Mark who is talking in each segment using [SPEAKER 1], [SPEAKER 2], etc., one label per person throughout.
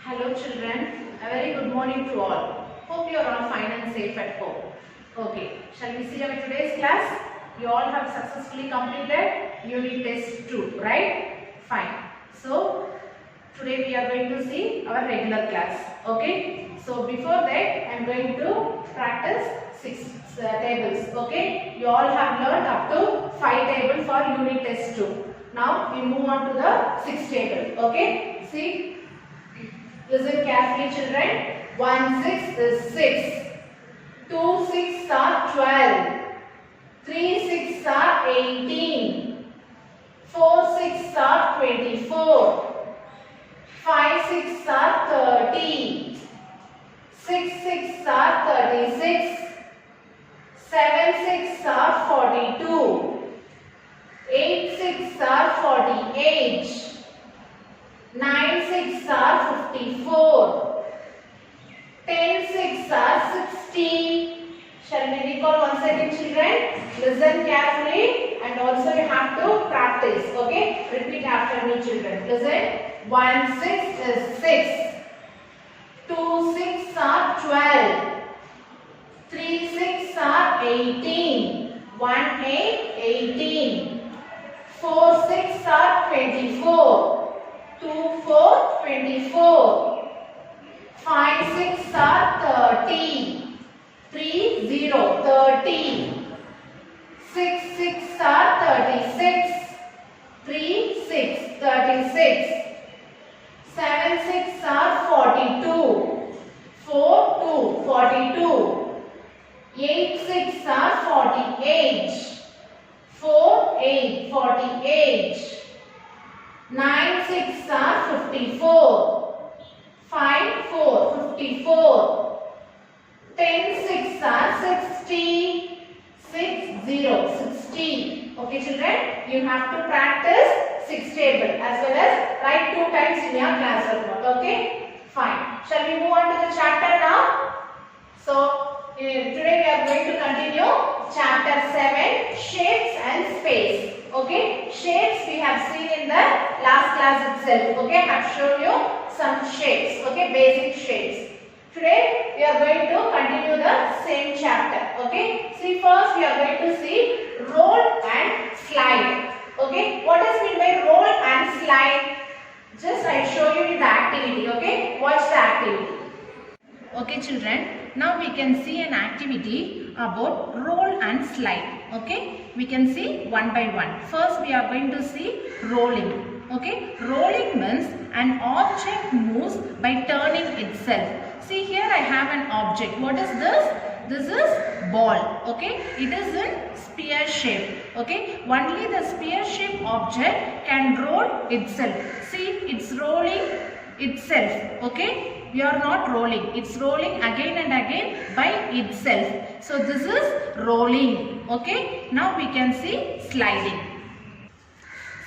[SPEAKER 1] Hello children, a very good morning to all. Hope you are all fine and safe at home. Okay, shall we see our today's class? You all have successfully completed unit test 2, right? Fine. So, today we are going to see our regular class. Okay? So, before that, I am going to practice 6 tables. Okay? You all have learned up to 5 tables for unit test 2. Now, we move on to the 6th table. Okay? See? Listen carefully children. 1 6 is 6. 2 6 are 12. 3 6 are 18. 4 6 are 24. 5 6 are 30. 6 6 are 36. 7 6 are 42. 8 6 are 48. 9 6 are 54. 10 6 are 60. Shall we recall once again children? Listen carefully and also you have to practice. Okay? Repeat after me children. Listen. 1 6 is 6. 2 6 are 12. 3 6 are 18. 1 8 18. 4 6 are 24. 2 4 24. 5 6 are 30. 3 0 30. 6 6 are 36. 3 6 36. 7 6 are 42. 4 2 42. 8 6 are 48. 4 8 48. 9 6 are 54. 5 4 54. 10 6 are 60. 6 0 60. Okay children, you have to practice 6 table as well as write 2 times in your class report. Okay, fine. Shall we move on to the chapter now? So today we are going to continue chapter 7, shapes and space. Okay, shapes we have seen in the last class itself. Okay, I have shown you some shapes. Okay, basic shapes. Today we are going to continue the same chapter. Okay, see first we are going to see roll and slide. Okay, what is meant by roll and slide? Just I show you the activity. Okay, watch the activity. Okay children, now we can see an activity about roll and slide. Okay, we can see one by one. First we are going to see rolling. Okay, rolling means an object moves by turning itself. See here I have an object. What is this? This is ball. Okay, it is in sphere shape. Okay, only the sphere shape object can roll itself. See, it's rolling itself. Okay, we are not rolling, it's rolling again and again by itself. So this is rolling. Okay, now we can see sliding.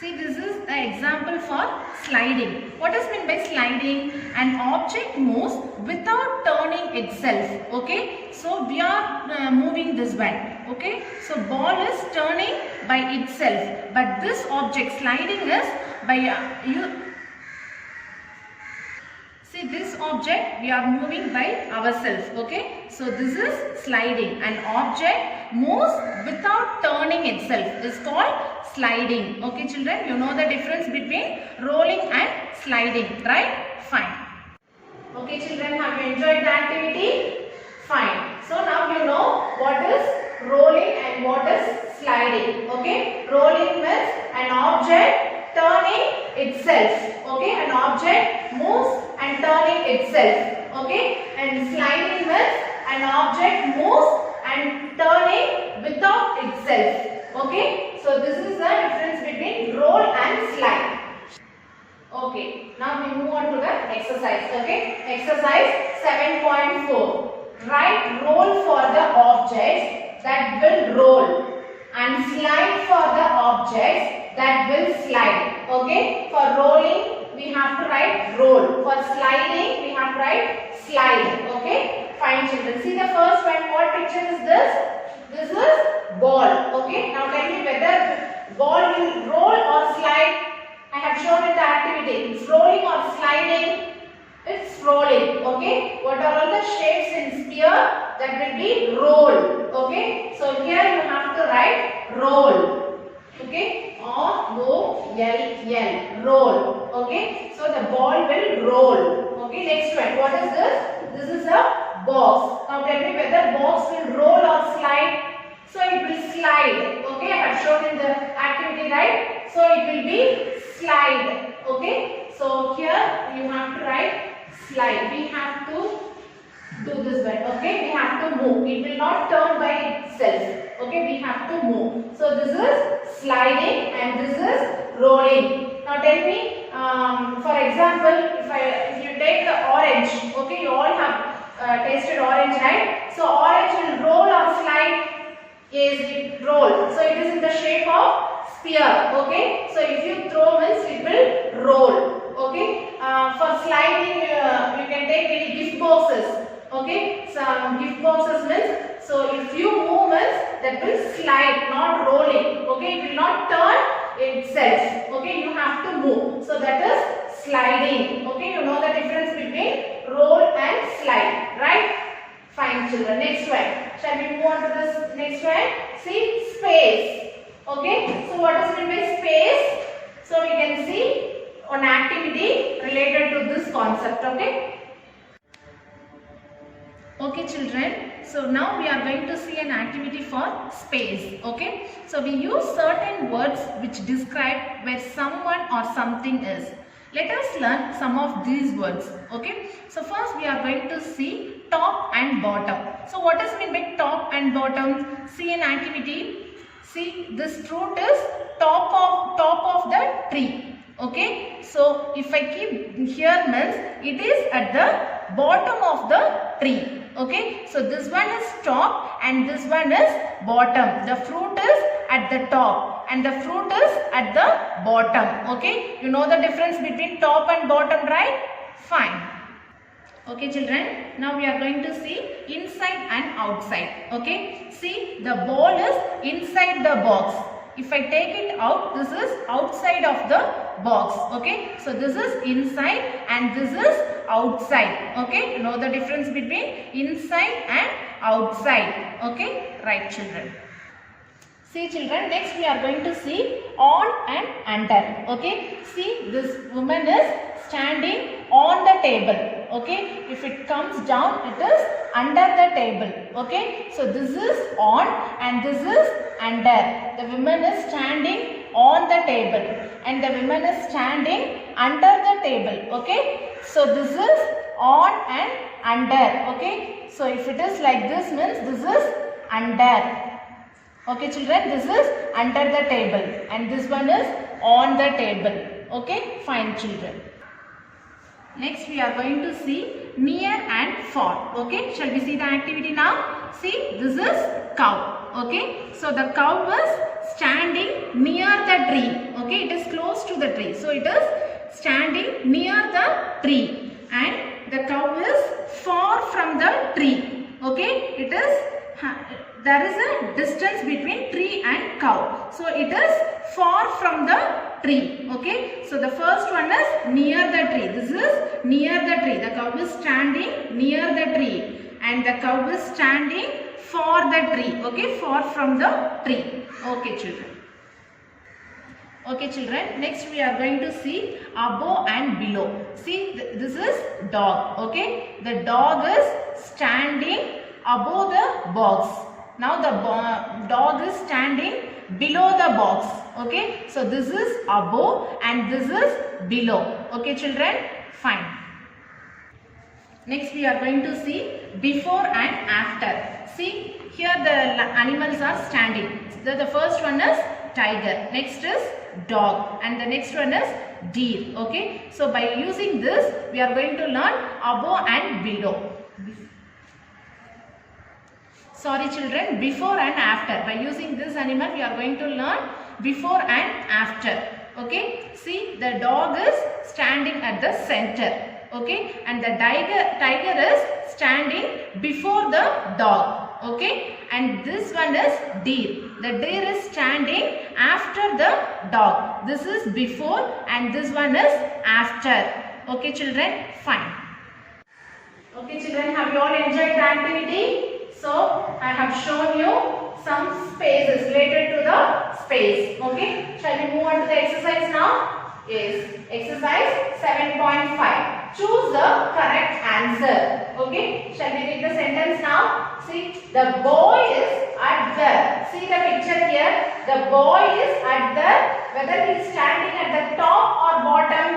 [SPEAKER 1] See, this is the example for sliding. What is meant by sliding? An object moves without turning itself. Okay, so we are moving this way. Okay, so ball is turning by itself, but this object sliding is by See, this object we are moving by ourselves. Okay, so this is sliding. An object moves without turning itself. It's called sliding. Okay children, you know the difference between rolling and sliding, right? Fine. Okay children, have you enjoyed the activity? Fine. So now you know what is rolling and what is sliding. Okay, rolling means an object turning itself. Okay, an object moves and turning itself. Okay, and sliding means an object moves and turning without itself. Okay, so this is the difference between roll and slide. Okay, now we move on to the exercise. Okay, exercise 7.4. Write roll for the objects that will roll and slide for the objects that will slide. Okay, for rolling we have to write roll. For sliding we have to write slide. Okay, fine children. See the first one. What picture is this? This is ball. Okay, now tell me whether ball will roll or slide. I have shown it the activity. It's rolling or sliding. It's rolling. Okay. What are all the shapes in sphere? That will be roll. Okay. So here you have to write roll. Okay. R-O-L-L. Roll. Okay. So the ball will roll. Okay. Next one. What is this? This is a box. Now tell me whether box will roll or slide. So it will slide. Okay. I have shown in the activity, right? So it will be slide. Okay. So here you have to write slide. We have to do this way. Okay. We have to move. It will not turn by itself. Okay. We have to move. So this is sliding and this is rolling. Now tell me, for example, if you take the orange, okay, you all have tasted orange, right? So orange will roll or slide. Is it roll? So it is in the shape of sphere. Okay. So if you throw means it will roll. Okay. For sliding, you can take any gift boxes. Okay. Some gift boxes means, so if you move means that will slide, not rolling. Okay. It will not turn itself. Okay. You have to move. So that is sliding. Okay. You know the difference between roll and slide, right? Fine, children. Next one. Shall we move on to this next one? See, space. Okay. So what is meant by space? So we can see an activity related to this concept. Okay. Okay, children. So now we are going to see an activity for space. Okay. So we use certain words which describe where someone or something is. Let us learn some of these words. Okay. So first we are going to see top and bottom. So what is meant by top and bottom? See an activity. See, this fruit is top of the tree. Okay. So if I keep here means it is at the bottom of the tree. Okay. So this one is top and this one is bottom. The fruit is at the top and the fruit is at the bottom. Okay. You know the difference between top and bottom, right? Fine. Okay, children. Now we are going to see inside and outside. Okay. See, the ball is inside the box. If I take it out, this is outside of the box. Okay. So this is inside and this is outside. Okay. You know the difference between inside and outside. Okay. Right, children. See, children, next we are going to see on and under. Okay. See, this woman is standing on the table. Okay. If it comes down, it is under the table. Okay. So this is on and this is under. The woman is standing on the table and the woman is standing under the table. Okay. So this is on and under. Okay. So if it is like this means this is under. Okay, children, this is under the table and this one is on the table. Okay, fine, children. Next we are going to see near and far. Okay, shall we see the activity now? See, this is cow. Okay, so the cow is standing near the tree. Okay, it is close to the tree. So it is standing near the tree and the cow is far from the tree. Okay, it is there is a distance between tree and cow. So it is far from the tree. Okay. So the first one is near the tree. This is near the tree. The cow is standing near the tree and the cow is standing for the tree. Okay. Far from the tree. Okay, children. Okay, children. Next we are going to see above and below. See, this is dog. Okay. The dog is standing above the box. Now the dog is standing below the box. Okay. So this is above and this is below. Okay, children. Fine. Next we are going to see before and after. See, here the animals are standing. The first one is tiger. Next is dog. And the next one is deer. Okay. So by using this we are going to learn above and below. Sorry, children, before and after. By using this animal, we are going to learn before and after. Okay. See, the dog is standing at the center. Okay. And the tiger is standing before the dog. Okay. And this one is deer. The deer is standing after the dog. This is before and this one is after. Okay, children. Fine. Okay children, have you all enjoyed the activity? So I have shown you some spaces related to the space. Okay, shall we move on to the exercise now? Yes, exercise 7.5. Choose the correct answer. Okay, shall we read the sentence now? See, the boy is at the, see the picture here, the boy is at the, whether he is standing at the top or bottom.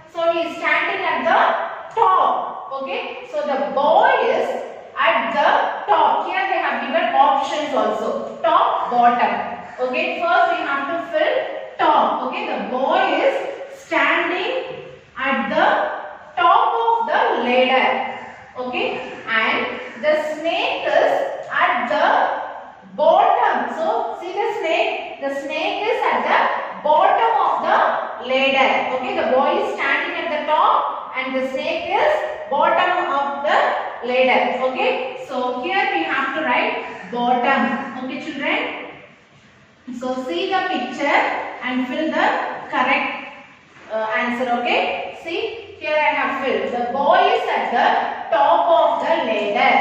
[SPEAKER 1] So he is standing at the top. Okay, so the boy is at the top. Here they have given options also, top, bottom. Okay, first we have to fill top. Okay, the boy is standing at the top of the ladder. Okay, and the snake is at the bottom. So see the snake is at the bottom of the ladder. Okay, the boy is standing at the top and the snake is bottom of the ladder. Okay, so here we have to write bottom. Okay children, so see the picture and fill the correct answer. Okay, see here I have filled, the boy is at the top of the ladder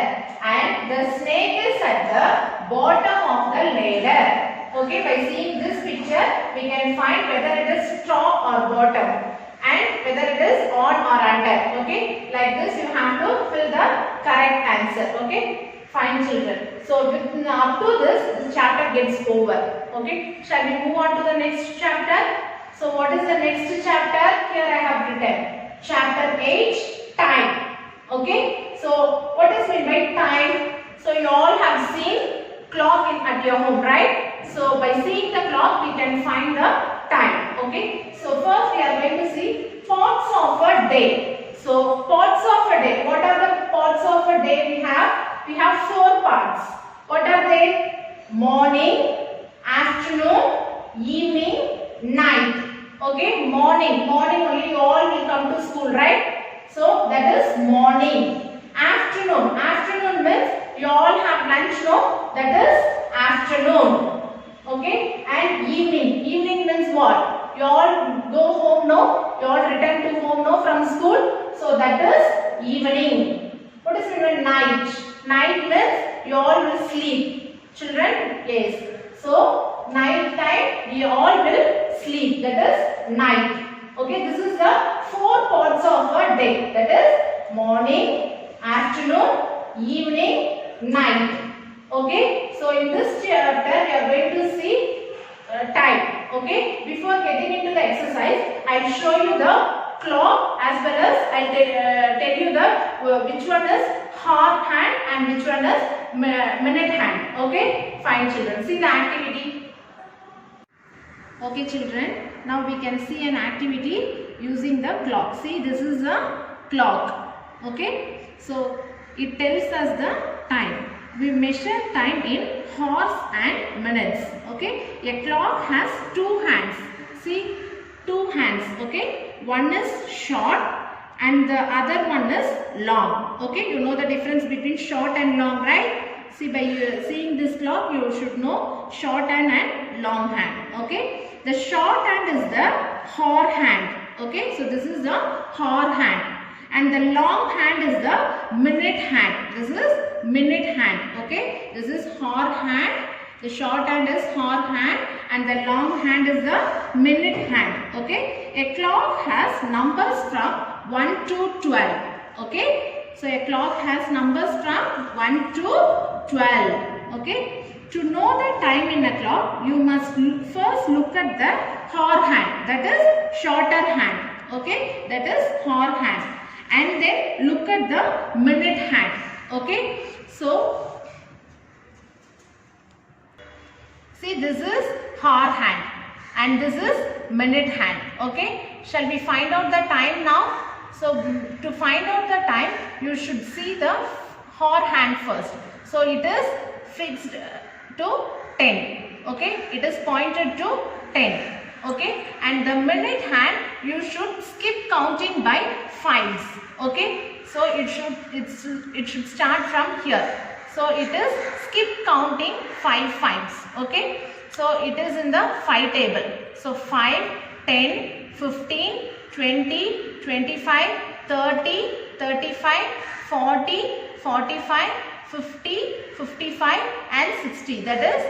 [SPEAKER 1] and the snake is at the bottom of the ladder. Okay, by seeing this picture we can find whether it is top or bottom and whether it is on or under. Okay, like this you have to fill the correct answer. Okay, fine children. So with, up to this chapter gets over. Okay, shall we move on to the next chapter? So what is the next chapter? Here I have written chapter 8, time. Okay, so what is meant by time? So you all have seen clock at your home, right? So by seeing the clock we can find the time. Okay, so first we are going to see parts of a day. So parts of a day, what are the parts of a day we have? We have 4 parts. What are they? Morning, afternoon, evening, night. Okay, morning only you all will come to school, right? So that is morning. Afternoon means you all have lunch, no? That is afternoon. Okay, and evening means what? You all go home, no? You all return to home, no, from school. So that is evening. What is meant by night? Night means you all will sleep. Children, yes. So night time we all will sleep. That is night. Okay, this is the 4 parts of a day. That is morning, afternoon, evening, night. Okay, so in this chapter we are going to see time. Okay, before getting into the exercise, I will show you the clock as well as I will tell you the which one is hour hand and which one is minute hand. Okay, fine children. See the activity. Okay children, now we can see an activity using the clock. See, this is a clock. Okay, so it tells us the time. We measure time in hours and minutes. Okay, a clock has 2 hands. See, 2 hands. Okay, one is short and the other one is long. Okay, you know the difference between short and long, right? See, by seeing this clock you should know short hand and long hand. Okay, the short hand is the hour hand. Okay, so this is the hour hand. And the long hand is the minute hand. This is minute hand. Okay, this is hour hand. The short hand is hour hand and the long hand is the minute hand. Okay, a clock has numbers from 1 to 12. Okay, so a clock has numbers from 1 to 12. Okay, to know the time in a clock, you must first look at the hour hand. That is shorter hand. Okay, that is hour hand. And then look at the minute hand. Okay, so see, this is hour hand and this is minute hand. Okay, shall we find out the time now? So to find out the time, you should see the hour hand first. So it is fixed to 10. Okay, it is pointed to 10. Okay, and the minute hand you should skip counting by 5s. Okay, so it should start from here. So it is skip counting 5 5s. Okay, so it is in the 5 table. So 5, 10, 15, 20, 25, 30, 35, 40, 45, 50, 55 and 60. That is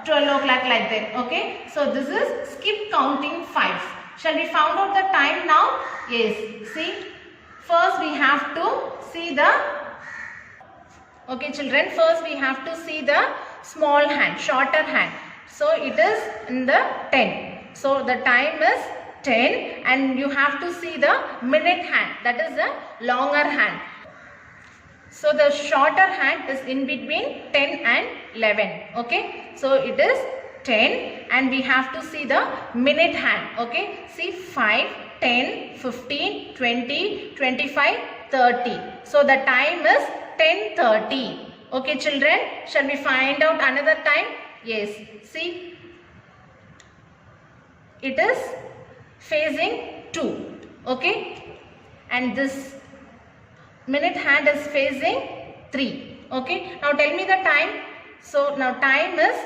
[SPEAKER 1] 12 o'clock like that. Okay. So this is skip counting 5. Shall we find out the time now? Yes. See. First we have to see the, okay children, first we have to see the small hand, shorter hand. So it is in the 10. So the time is 10 and you have to see the minute hand, that is the longer hand. So the shorter hand is in between 10 and 11. Okay. So it is 10 and we have to see the minute hand. Okay. See 5, 10, 15, 20, 25, 30. So the time is 10:30. Okay children, shall we find out another time? Yes. See, it is facing 2. Okay. And this minute hand is facing 3. Okay. Now tell me the time. So now time is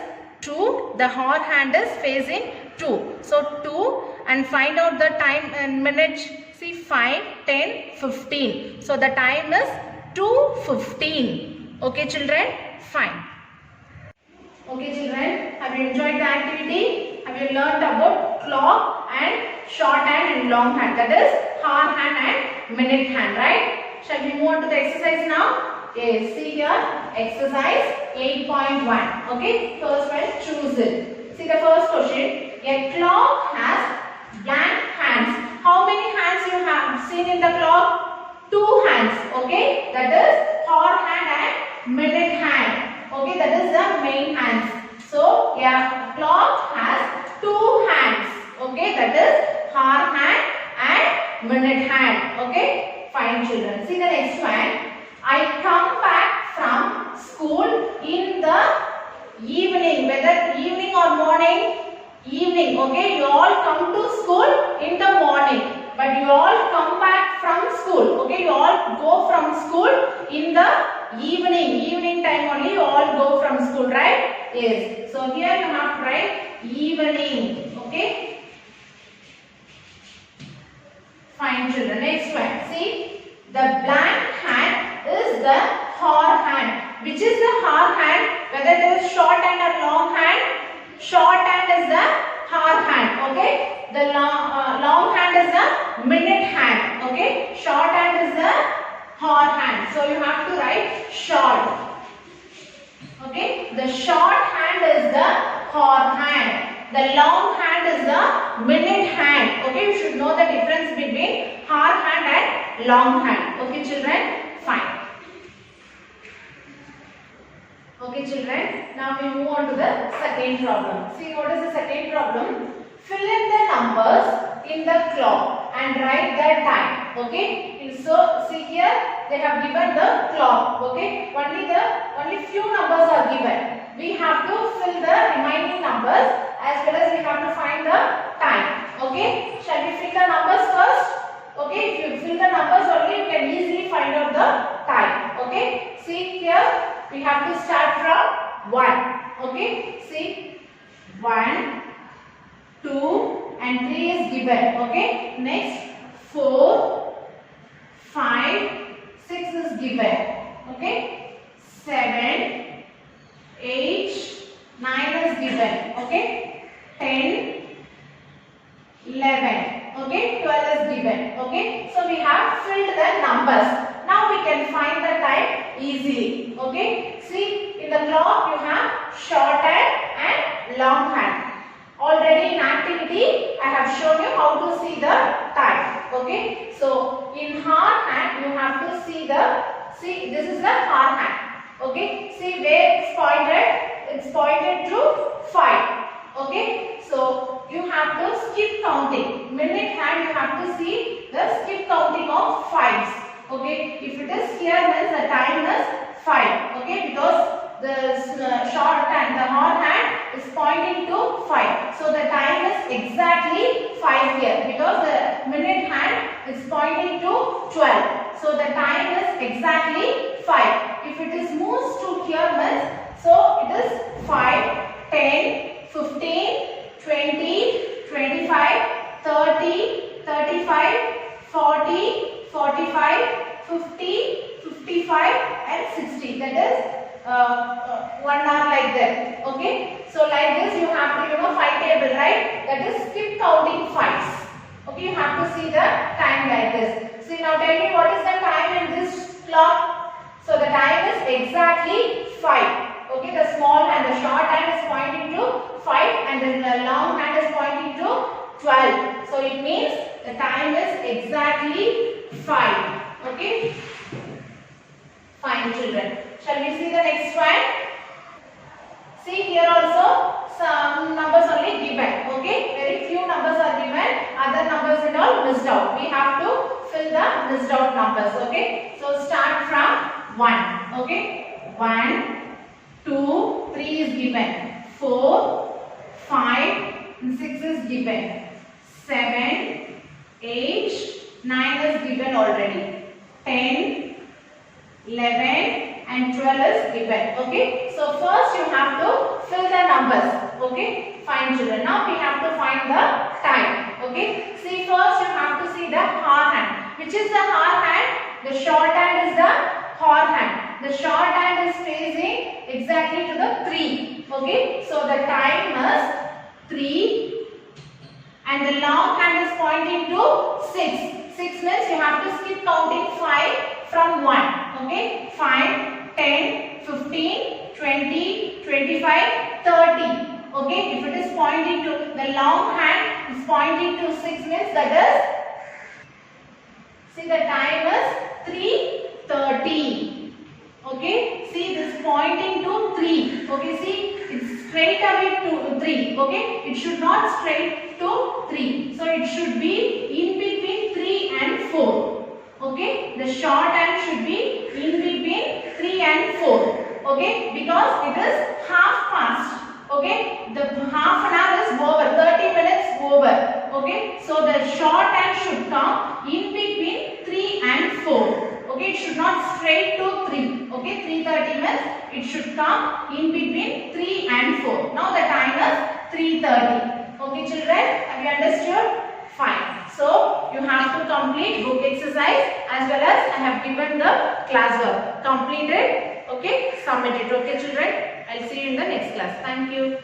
[SPEAKER 1] 2. The hour hand is facing 2. So 2 and find out the time and minutes. See 5, 10, 15. So the time is 2:15. Okay children. Fine. Okay children. Have you enjoyed the activity? Have you learned about clock and short hand and long hand? That is hour hand and minute hand. Right? Shall we move on to the exercise now? Yes. See here. Exercise 8.1. Okay. First one, choose it. See the first question. A clock has blank hands. How many hands you have seen in the clock? 2 hands. Okay. That is hour hand and minute hand. Okay. That is the main hands. So a clock has 2 hands. Okay. That is hour hand and minute hand. Okay. Fine children. See the next one. I come back from school in the evening. Whether evening or morning? Evening. Okay. You all come to school in the morning. But you all come back from school. Okay. You all go from school in the evening. Evening time only you all go from school. Right? Yes. So here you have to write evening. Okay. Fine children. Next one. See. The blank hand is the hour hand. Which is the hour hand? Whether it is short hand or long hand? Short hand is the hour hand. Okay. The long hand is the minute hand. Okay. Short hand is the hour hand. So you have to write short. Okay. The short hand is the hour hand. The long hand is the minute hand. Okay. You should know the difference between hour hand and long hand. Okay children. Fine. Okay children. Now we move on to the second problem. See what is the second problem? Fill in the numbers in the clock and write the time. Okay. So see here they have given the clock. Okay. Only few numbers are given. We have to fill the remaining numbers as well as we have to find the time. Okay. Shall we fill the numbers first? Okay. If you fill the numbers only you can easily find out the time. Okay. See here we have to start from 1. Okay. See 1, 2 and 3 is given. Okay. Next 4, 5, 6 is given. Okay. 7, 8, 9 is given. Okay. 10, 11. Okay. 12 is given. Okay. So we have filled the numbers. Now we can find the time easily. Okay. See in the clock you have short hand and long hand. Already in activity I have shown you how to see the time. Okay. So in hour hand you have to see this is the hour hand. Okay. See where it's pointed? It's pointed to 5. Okay. So you have to skip counting. Minute hand you have to see the skip counting of 5s. Okay. If it is here means the time is 5. Okay. Because the short hand, the hour hand is pointing to 5. So the time is exactly 5 here because the minute hand is pointing to 12. So the time is exactly 5. If it is moves to here means so it is 5, 10, 15, 20, 25, 30, 35, 40, 45, 50, 1 hour like that. Okay. So like this you have to 5 table, right? That is skip counting 5s. Okay, you have to see the time like this. See, now tell me what is the time in this clock? So the time is exactly 5. Okay, the small hand, the short hand is pointing to 5 and the long hand is pointing to 12. So it means the time is exactly 5. Okay. Fine, children. Shall we see the next one? See, here also some numbers only given. Okay, very few numbers are given. Other numbers and all missed out. We have to fill the missed out numbers. Okay, so start from 1. Okay, 1, 2, 3 is given. 4, 5, 6 is given. 7, 8, 9 is given already. 10, 11 and 12 is given. Okay, so first you have to fill the numbers. Okay, fine, children. Now we have to find the time. Okay, see, first you have to see the hour hand. Which is the hour hand? The short hand is the hour hand. The short hand is facing exactly to the 3. Okay, so the time is 3 and the long hand is pointing to 6. 6 means you have to skip counting 5 from 1. Okay, 5, 10, 15, 20, 25, 30. Okay, if it is pointing to the long hand is pointing to 6 means that is, see, the time is 3:30. Okay, see, this pointing to 3. Okay, see, it's straight away to 3. Okay, it should not straight to 3. So it should be in between 3 and 4. Okay, the short hand should be in between 3 and 4. Okay, because it is half past. Okay, the half an hour is over, 30 minutes over. Okay, so the short hand should come in between 3 and 4. Okay, it should not straight to 3. Okay, 3:30 means it should come in between 3 and 4. Now the time is 3:30. Okay, children, have you understood? Fine. So you have to complete book exercise as well as I have given the class work. Complete it. Okay, submit it. Okay, children. I'll see you in the next class. Thank you.